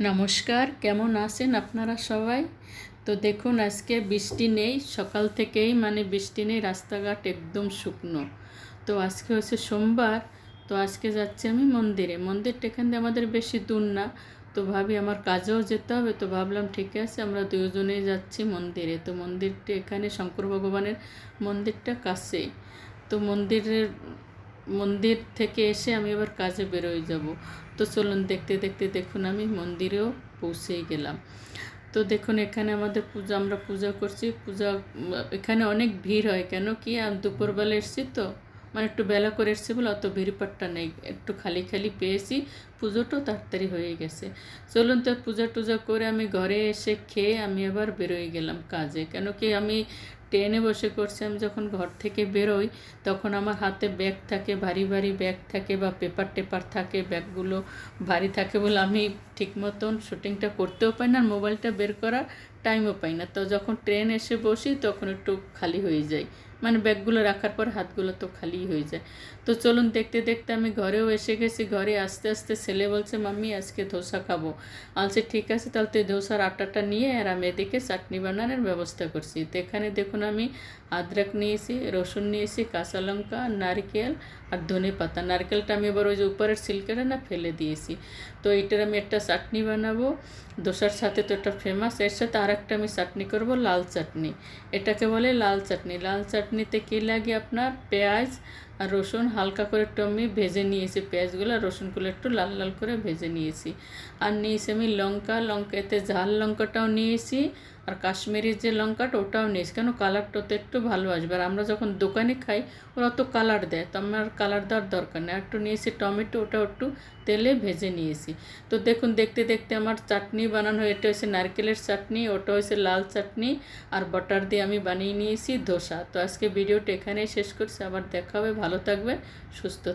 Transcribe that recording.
নমস্কার, কেমন আছেন আপনারা সবাই? তো দেখুন, আজকে বৃষ্টি নেই, সকাল থেকেই বৃষ্টি নেই, রাস্তাঘাট একদম শুকনো। তো আজকে হচ্ছে সোমবার। তো আজকে যাচ্ছি আমি মন্দিরে। মন্দিরটা এখান থেকে আমাদের বেশি দূর না। তো ভাবি আমার কাজেও যেতে হবে, তো ভাবলাম ঠিক আছে আমরা দুজনেই যাচ্ছি মন্দিরে। তো মন্দিরটা এখানে শঙ্কর ভগবানের মন্দিরটা কাছে। তো মন্দির থেকে এসে আমি এবার কাজে বেরোয় যাব। তো চলুন, দেখতে দেখতে দেখুন আমি মন্দিরেও পৌঁছেই গেলাম। তো দেখুন, এখানে আমাদের আমরা পূজা করছি। এখানে অনেক ভিড় হয়, কেন কি দুপুরবেলা এসেছি তো, একটু বেলা করে এসেছি বলে অত ভিড়পাট্টা নেই, একটু খালি খালি পেয়েছি। পুজোটাও তাড়াতাড়ি হয়ে গেছে। চলুন, তো পূজা টুজা করে আমি ঘরে এসে খেয়ে আমি আবার বেরোয় গেলাম কাজে। কেন কি আমি ট্রেনে বসে করছি, আমি যখন ঘর থেকে বেরোই তখন আমার হাতে ব্যাগ থাকে, ভারী ভারী ব্যাগ থাকে বা পেপার টেপার থাকে, ব্যাগগুলো ভারী থাকে বলে আমি ঠিক মতন শুটিংটা করতেও পাই না, আর মোবাইলটা বের করার টাইমও পাই না। তো যখন ট্রেন এসে বসি তখন একটু খালি হয়ে যায়, ব্যাগগুলো রাখার পর হাতগুলো তো খালি হয়ে যায়। তো চলুন, দেখতে দেখতে আমি ঘরেও এসে গেছি। ঘরে আস্তে আস্তে ছেলে বলছে, মাম্মি আজকে ধোসা খাবো। আলছে ঠিক আছে, তাহলে তুই ধোসার আটাটা নিয়ে আর আমি এদিকে চাটনি বানানোর ব্যবস্থা করছি। তো এখানে দেখুন আমি আদরক নিয়েছি, রসুন নিয়েছি, কাঁচা লঙ্কা, নারকেল আর ধনে পাতা। নারকেলটা আমি এবার ওই যে উপরের সিল্কেটা না ফেলে দিয়েছি। তো এটার আমি একটা চাটনি বানাবো ধোসার সাথে, তো এটা ফেমাস। এর সাথে আর একটা আমি চাটনি করব, লাল চাটনি। এটাকে বলে লাল চাটনি। লাল চাটনিতে কী লাগে আপনার, পেঁয়াজ আর রসুন হালকা করে একটু আমি ভেজে নিয়েছি, পেঁয়াজগুলো আর রসুনগুলো একটু লাল লাল করে ভেজে নিয়েছি। আর নিয়েছি আমি লঙ্কা, এতে ঝাল লঙ্কাটাও নিয়েছি, আর কাশ্মীরি যে লঙ্কাটা ওটাও নিয়েছি, কেন কালারটা তো একটু ভালো আসবে। আর আমরা যখন দোকানে খাই ওরা তো কালার দেয়, তো আমার কালার দেওয়ার দরকার নেই। একটু নিয়েছি টমেটো, ওটাও একটু তেলে ভেজে নিয়েছি। তো দেখুন, দেখতে দেখতে আমার চাটনি বানানো, এটা হয়েছে নারকেলের চাটনি, ওটা হয়েছে লাল চাটনি, আর বাটার দিয়ে আমি বানিয়ে নিয়েছি ধোসা। তো আজকে ভিডিওটা এখানেই শেষ করছি, আবার দেখা হবে। ভালো থাকবেন, সুস্থ